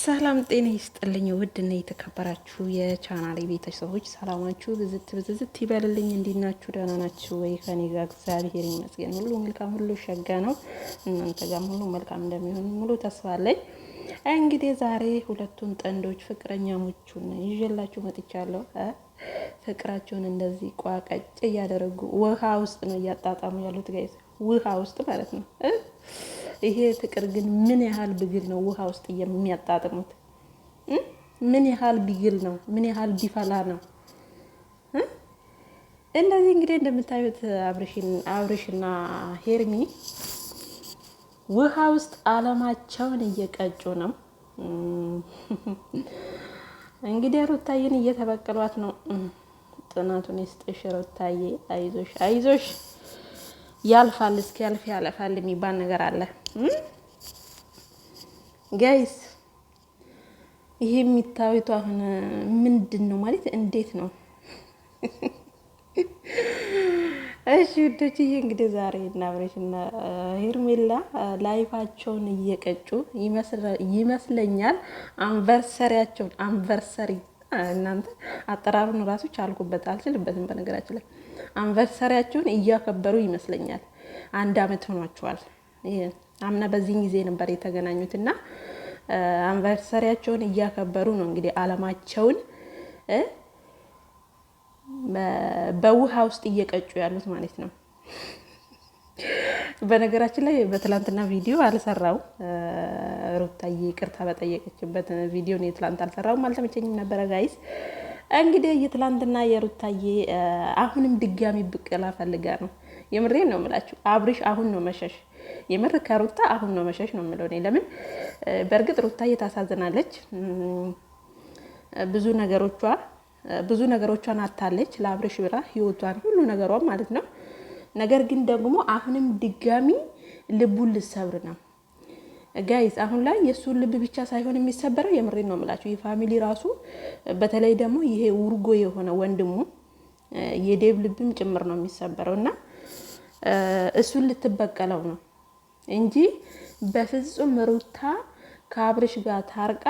ሰላም ጤና ይስጥልኝ። ውድና የተከበራችሁ የቻናሌ ቤተሰቦች ሰላማችሁ ብዝት ይበልልኝ። እንዴት ናችሁ? ደህና ናችሁ ወይ? ከኔ ጋር እግዚአብሔር ይመስገን ሁሉ መልካም፣ ሁሉ ሸጋ ነው። እናንተ ጋርም ሁሉ መልካም እንደሚሆን ሙሉ ተስፋ አለኝ። እንግዲህ ዛሬ ሁለቱን ጥንዶች ፍቅረኛሞቹን ይዤላችሁ መጥቻለሁ። ፍቅራቸውን እንደዚህ ቋቀጭ እያደረጉ ውሃ ውስጥ ነው እያጣጣሙ ያሉት ጋይስ፣ ውሃ ውስጥ ማለት ነው። ይሄ ፍቅር ግን ምን ያህል ብግል ነው ውሃ ውስጥ የሚያጣጥሙት? ምን ያህል ቢግል ነው? ምን ያህል ቢፈላ ነው? እንደዚህ እንግዲህ እንደምታዩት አብርሽና ሄርሚ ውሃ ውስጥ አለማቸውን እየቀጩ ነው። እንግዲህ ሩታዬን እየተበቀሏት ነው። ጥናቱን ይስጥሽ ሩታዬ፣ አይዞሽ አይዞሽ፣ ያልፋል፣ እስኪ ያልፍ ያለፋል የሚባል ነገር አለ ጋይስ። ይሄ የሚታዩት አሁን ምንድን ነው ማለት እንዴት ነው? እሺ ውዶች፣ ይሄ እንግዲህ ዛሬ እና አብርሽና ሄርሜላ ላይፋቸውን እየቀጩ ይመስለኛል። አንቨርሰሪ እናንተ አጠራሩን ራሱ ቻልኩበት አልችልበትም። በነገራችን ላይ አንቨርሰሪያቸውን እያከበሩ ይመስለኛል። 1 አመት ሆኗቸዋል። አምና በዚህን ጊዜ ነበር የተገናኙት እና አንቨርሰሪያቸውን እያከበሩ ነው። እንግዲህ አለማቸውን በውሃ ውስጥ እየቀጩ ያሉት ማለት ነው። በነገራችን ላይ በትላንትና ቪዲዮ አልሰራው፣ ሩታዬ ይቅርታ በጠየቀችበት ቪዲዮ ነው የትላንት አልሰራውም፣ አልተመቸኝም ነበረ ጋይስ። እንግዲህ የትላንትና የሩታዬ አሁንም ድጋሚ ብቅላ ፈልጋ ነው። የምሬን ነው የምላችሁ። አብርሽ አሁን ነው መሸሽ፣ የምር ከሩታ አሁን ነው መሸሽ ነው የምለው እኔ። ለምን በእርግጥ ሩታዬ ታሳዝናለች። ብዙ ነገሮቿን አታለች ለአብርሽ ብላ፣ ህይወቷን ሁሉ ነገሯን ማለት ነው። ነገር ግን ደግሞ አሁንም ድጋሚ ልቡን ልሰብር ነው ጋይስ። አሁን ላይ የእሱን ልብ ብቻ ሳይሆን የሚሰበረው የምሬን ነው የምላችሁ የፋሚሊ ራሱ፣ በተለይ ደግሞ ይሄ ውርጎ የሆነ ወንድሙ የዴቭ ልብም ጭምር ነው የሚሰበረው እና እሱን ልትበቀለው ነው እንጂ በፍጹም ሩታ ከአብርሽ ጋር ታርቃ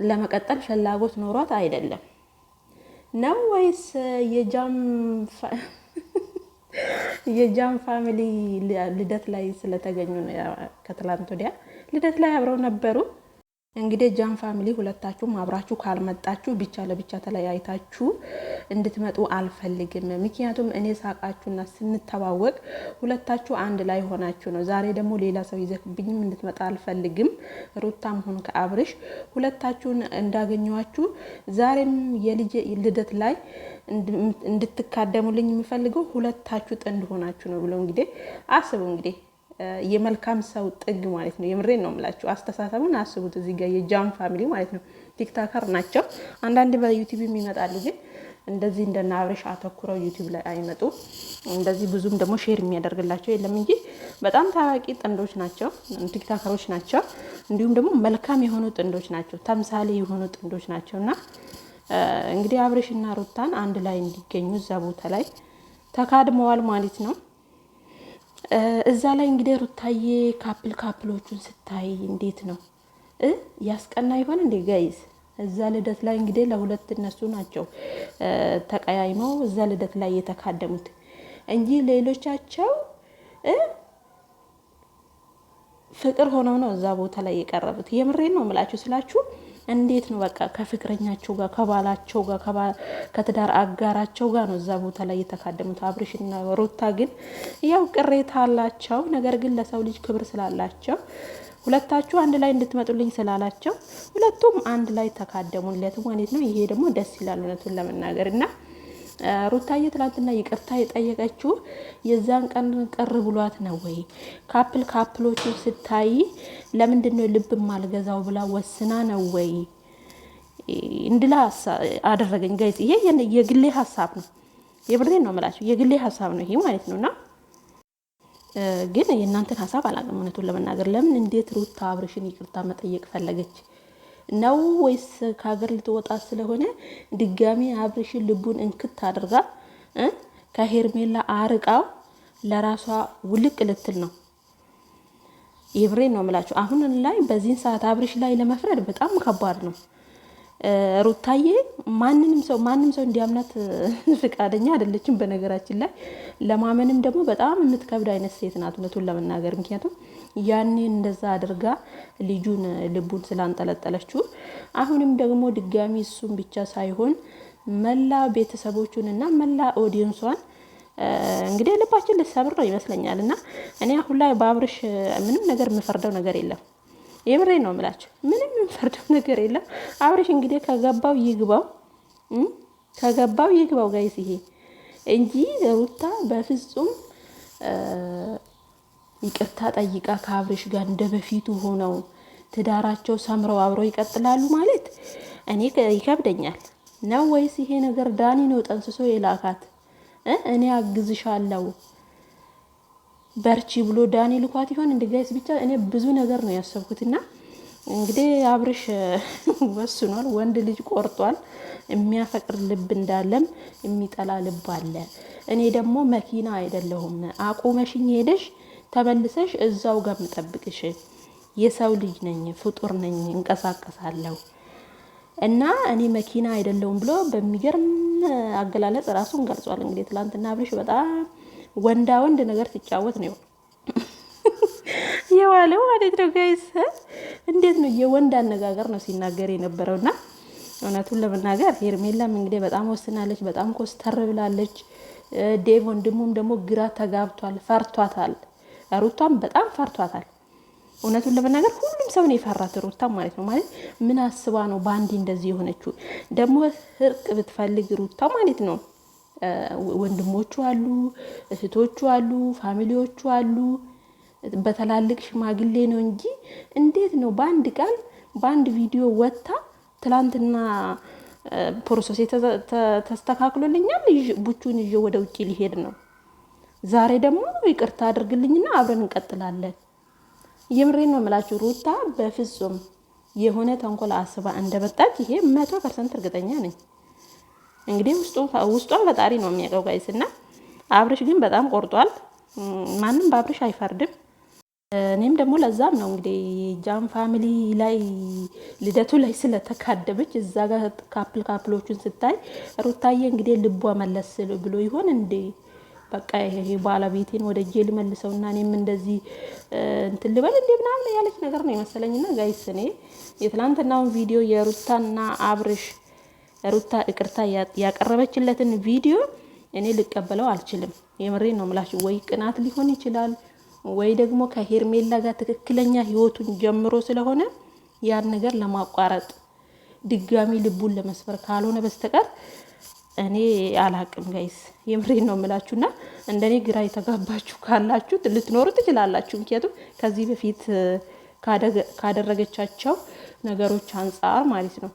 ለመቀጠል ፍላጎት ኖሯት አይደለም ነው ወይስ የጃም ፋሚሊ ልደት ላይ ስለተገኙ ነው? ከትላንት ወዲያ ልደት ላይ አብረው ነበሩ። እንግዲህ ጃም ፋሚሊ ሁለታችሁም አብራችሁ ካልመጣችሁ ብቻ ለብቻ ተለያይታችሁ እንድትመጡ አልፈልግም። ምክንያቱም እኔ ሳቃችሁና ስንተዋወቅ ሁለታችሁ አንድ ላይ ሆናችሁ ነው። ዛሬ ደግሞ ሌላ ሰው ይዘክብኝም እንድትመጣ አልፈልግም። ሩታም ሆነ ከአብርሽ ሁለታችሁን እንዳገኘዋችሁ ዛሬም የልጅ ልደት ላይ እንድትካደሙልኝ የምፈልገው ሁለታችሁ ጥንድ ሆናችሁ ነው ብሎ እንግዲህ አስቡ። እንግዲህ የመልካም ሰው ጥግ ማለት ነው። የምሬን ነው የምላችሁ። አስተሳሰቡን አስቡት። እዚህ ጋር የጃም ፋሚሊ ማለት ነው ቲክታከር ናቸው። አንዳንድ በዩቲዩብ የሚመጣሉ፣ ግን እንደዚህ እንደና አብርሽ አተኩረው ዩቲዩብ ላይ አይመጡ። እንደዚህ ብዙም ደግሞ ሼር የሚያደርግላቸው የለም እንጂ በጣም ታዋቂ ጥንዶች ናቸው፣ ቲክታከሮች ናቸው። እንዲሁም ደግሞ መልካም የሆኑ ጥንዶች ናቸው፣ ተምሳሌ የሆኑ ጥንዶች ናቸውና እንግዲህ አብርሽና ሩታን አንድ ላይ እንዲገኙ እዛ ቦታ ላይ ተካድመዋል ማለት ነው። እዛ ላይ እንግዲህ ሩታዬ ካፕሎቹን ስታይ እንዴት ነው ያስቀና ይሆን እንዴ ጋይስ? እዛ ልደት ላይ እንግዲህ ለሁለት እነሱ ናቸው ተቀያይመው እዛ ልደት ላይ የተካደሙት እንጂ ሌሎቻቸው ፍቅር ሆነው ነው እዛ ቦታ ላይ የቀረቡት። የምሬን ነው የምላችሁ ስላችሁ እንዴት ነው በቃ ከፍቅረኛቸው ጋር ከባላቸው ጋር ከትዳር አጋራቸው ጋር ነው እዛ ቦታ ላይ የተካደሙት። አብርሽና ሩታ ግን ያው ቅሬታ አላቸው። ነገር ግን ለሰው ልጅ ክብር ስላላቸው ሁለታችሁ አንድ ላይ እንድትመጡልኝ ስላላቸው ሁለቱም አንድ ላይ ተካደሙለት ማለት ነው። ይሄ ደግሞ ደስ ይላል እውነቱን ለመናገር እና ሩታዬ ትላንትና ይቅርታ የጠየቀችው የዛን ቀን ቅር ብሏት ነው ወይ? ካፕሎቹ ስታይ ለምንድን ነው ልብ ማልገዛው ብላ ወስና ነው ወይ እንድላ አደረገኝ ጋይስ። ይሄ የግሌ ሀሳብ ነው፣ የብሬን ነው የምላችሁ የግሌ ሀሳብ ነው ይሄ ማለት ነውና ግን የእናንተን ሀሳብ አላውቅም እውነቱን ለመናገር። ለምን እንዴት ሩታ አብርሽን ይቅርታ መጠየቅ ፈለገች ነው? ወይስ ከሀገር ልትወጣ ስለሆነ ድጋሚ አብርሽን ልቡን እንክት አድርጋ ከሄርሜላ አርቃው ለራሷ ውልቅ ልትል ነው? የምሬን ነው የምላችሁ። አሁን ላይ በዚህን ሰዓት አብርሽ ላይ ለመፍረድ በጣም ከባድ ነው። ሩታዬ ማንም ሰው እንዲያምናት ፍቃደኛ አይደለችም። በነገራችን ላይ ለማመንም ደግሞ በጣም የምትከብድ አይነት ሴት ናት እውነቱን ለመናገር። ምክንያቱም ያኔ እንደዛ አድርጋ ልቡን ስላንጠለጠለችው አሁንም ደግሞ ድጋሚ እሱን ብቻ ሳይሆን መላ ቤተሰቦቹንና መላ ኦዲየንሷን እንግዲህ ልባችን ልትሰብር ነው ይመስለኛል። እና እኔ አሁን ላይ በአብርሽ ምንም ነገር የምፈርደው ነገር የለም። የምሬን ነው የምላቸው። ምንም የምፈርደው ነገር የለም። አብርሽ እንግዲህ ከገባው ይግባው ጋይስ ይሄ እንጂ ሩታ በፍጹም ይቅርታ ጠይቃ ከአብርሽ ጋር እንደ በፊቱ ሆነው ትዳራቸው ሰምረው አብረው ይቀጥላሉ ማለት እኔ ይከብደኛል። ነው ወይስ ይሄ ነገር ዳኒ ነው ጠንስሶ የላካት? እኔ አግዝሻለሁ በርቺ ብሎ ዳኒ ልኳት ይሆን እንደ ጋይስ? ብቻ እኔ ብዙ ነገር ነው ያሰብኩትና እንግዲህ አብርሽ ወስኗል። ወንድ ልጅ ቆርጧል። የሚያፈቅር ልብ እንዳለም የሚጠላ ልብ አለ። እኔ ደግሞ መኪና አይደለሁም አቁመሽኝ ሄደሽ ተመልሰሽ እዛው ጋር ምጠብቅሽ የሰው ልጅ ነኝ፣ ፍጡር ነኝ፣ እንቀሳቀሳለሁ እና እኔ መኪና አይደለሁም ብሎ በሚገርም አገላለጽ ራሱን ገልጿል። እንግዲህ ትላንትና አብርሽ በጣም ወንድ ነገር ሲጫወት ነው የዋለው ማለት ነው ጋይስ። እንዴት ነው የወንድ አነጋገር ነው ሲናገር የነበረውና እውነቱን ለመናገር ሄርሜላም እንግዲህ በጣም ወስናለች፣ በጣም ኮስተር ብላለች። ዴቭ ወንድሙም ደግሞ ግራ ተጋብቷል፣ ፈርቷታል። ሩታም በጣም ፈርቷታል። እውነቱን ለመናገር ሁሉም ሰው ነው የፈራት ሩታ ማለት ነው። ማለት ምን አስባ ነው ባንዲ እንደዚህ የሆነችው? ደግሞ እርቅ ብትፈልግ ሩታ ማለት ነው ወንድሞቹ አሉ፣ እህቶቹ አሉ፣ ፋሚሊዎቹ አሉ፣ በተላልቅ ሽማግሌ ነው እንጂ እንዴት ነው በአንድ ቃል በአንድ ቪዲዮ ወጥታ ትላንትና ፕሮሰስ ተስተካክሎልኛል ቡቹን ይዤ ወደ ውጪ ሊሄድ ነው፣ ዛሬ ደግሞ ይቅርታ አድርግልኝና አብረን እንቀጥላለን። የምሬን ነው የምላችሁ። ሩታ በፍጹም የሆነ ተንኮል አስባ እንደመጣች ይሄ 100% እርግጠኛ ነኝ። እንግዲህ ውስጧን ፈጣሪ ነው የሚያውቀው ጋይስ። እና አብርሽ ግን በጣም ቆርጧል። ማንም በአብርሽ አይፈርድም። እኔም ደግሞ ለዛም ነው እንግዲህ ጃም ፋሚሊ ላይ ልደቱ ላይ ስለተካደበች እዛ ጋር ካፕሎቹን ስታይ ሩታዬ እንግዲህ ልቧ መለስ ብሎ ይሆን እንዴ በቃ ይሄ ባለቤቴን ወደ እጄ ልመልሰውና እኔም እንደዚህ እንትን ልበል እንዴ ምናምን ያለች ነገር ነው የመሰለኝና ጋይስ እኔ የትላንትናውን ቪዲዮ የሩታና አብርሽ ሩታ ይቅርታ ያቀረበችለትን ቪዲዮ እኔ ልቀበለው አልችልም። የምሬን ነው የምላችሁ። ወይ ቅናት ሊሆን ይችላል ወይ ደግሞ ከሄርሜላ ጋር ትክክለኛ ህይወቱን ጀምሮ ስለሆነ ያን ነገር ለማቋረጥ ድጋሚ ልቡን ለመስበር ካልሆነ በስተቀር እኔ አላቅም ጋይስ። የምሬን ነው የምላችሁና እንደኔ ግራ የተጋባችሁ ካላችሁ ልትኖሩ ትችላላችሁ። ምክንያቱም ከዚህ በፊት ካደረገቻቸው ነገሮች አንጻር ማለት ነው።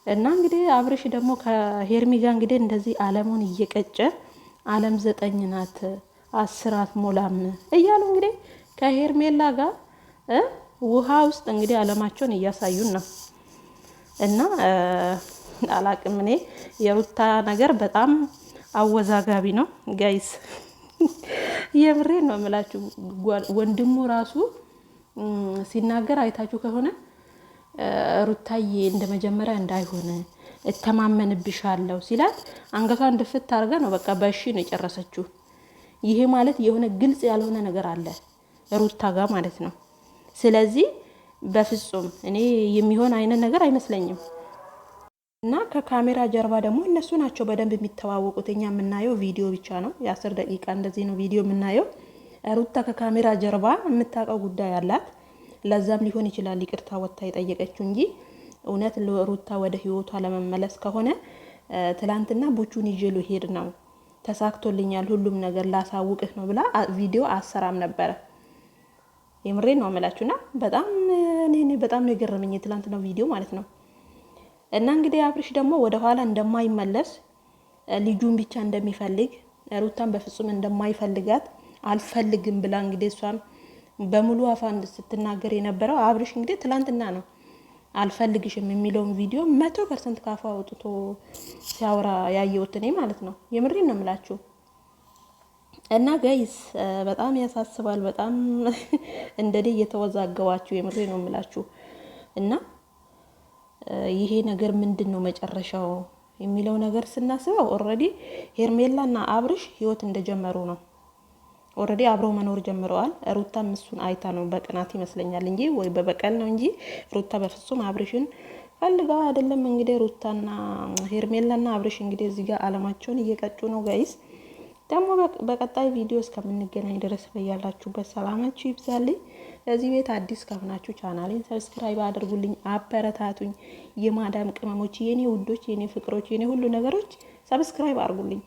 እና እንግዲህ አብርሽ ደግሞ ከሄርሚ ጋር እንግዲህ እንደዚህ አለሙን እየቀጨ አለም 9 ናት 10 አትሞላም እያሉ እንግዲህ ከሄርሜላ ጋር ውሃ ውስጥ እንግዲህ አለማቸውን እያሳዩን ነው። እና አላቅም እኔ የሩታ ነገር በጣም አወዛጋቢ ነው ጋይስ። የምሬን ነው የምላችሁ። ወንድሙ ራሱ ሲናገር አይታችሁ ከሆነ ሩታዬ እንደ መጀመሪያ እንዳይሆነ እተማመንብሻለሁ ሲላት አንገቷን ድፍት አድርጋ ነው በቃ በእሺ ነው የጨረሰችው። ይሄ ማለት የሆነ ግልጽ ያልሆነ ነገር አለ ሩታ ጋር ማለት ነው። ስለዚህ በፍጹም እኔ የሚሆን አይነት ነገር አይመስለኝም። እና ከካሜራ ጀርባ ደግሞ እነሱ ናቸው በደንብ የሚተዋወቁት። እኛ የምናየው ቪዲዮ ብቻ ነው፣ የ10 ደቂቃ እንደዚህ ነው ቪዲዮ የምናየው። ሩታ ከካሜራ ጀርባ የምታውቀው ጉዳይ አላት። ለዛም ሊሆን ይችላል ይቅርታ ወጥታ የጠየቀችው እንጂ እውነት ሩታ ወደ ህይወቷ ለመመለስ ከሆነ ትላንትና ቡቹን ይዤ ልሄድ ነው ተሳክቶልኛል ሁሉም ነገር ላሳውቅህ ነው ብላ ቪዲዮ አሰራም ነበረ። የምሬን ነው የምላችሁና በጣም ነው የገረመኝ ትላንትና ቪዲዮ ማለት ነው። እና እንግዲህ አብርሽ ደግሞ ወደ ኋላ እንደማይመለስ ልጁን ብቻ እንደሚፈልግ ሩታን በፍጹም እንደማይፈልጋት አልፈልግም ብላ እንግዲህ እሷም በሙሉ አፋን ስትናገር የነበረው አብርሽ እንግዲህ ትላንትና ነው አልፈልግሽም የሚለውን ቪዲዮ 100% ካፋ አውጥቶ ሲያወራ ያየሁት እኔ ማለት ነው። የምሬን ነው የምላችሁ። እና ጋይስ በጣም ያሳስባል። በጣም እንደኔ እየተወዛገባችሁ የምሬ ነው የምላችሁ። እና ይሄ ነገር ምንድን ነው መጨረሻው የሚለው ነገር ስናስበው ኦልሬዲ ሄርሜላና አብርሽ ህይወት እንደጀመሩ ነው። ኦልሬዲ አብረው መኖር ጀምረዋል። ሩታም እሱን አይታ ነው በቅናት ይመስለኛል እንጂ ወይ በበቀል ነው እንጂ ሩታ በፍጹም አብርሽን ፈልጋ አይደለም። እንግዲህ ሩታና ሄርሜላና አብርሽ እንግዲህ እዚህ ጋር አለማቸውን እየቀጩ ነው ጋይስ። ደግሞ በቀጣይ ቪዲዮ እስከምንገናኝ ድረስ በያላችሁበት ሰላማችሁ ይብዛልኝ። ለዚህ ቤት አዲስ ከሆናችሁ ቻናሌን ሰብስክራይብ አድርጉልኝ፣ አበረታቱኝ። የማዳም ቅመሞች፣ የኔ ውዶች፣ የኔ ፍቅሮች፣ የኔ ሁሉ ነገሮች ሰብስክራይብ አድርጉልኝ።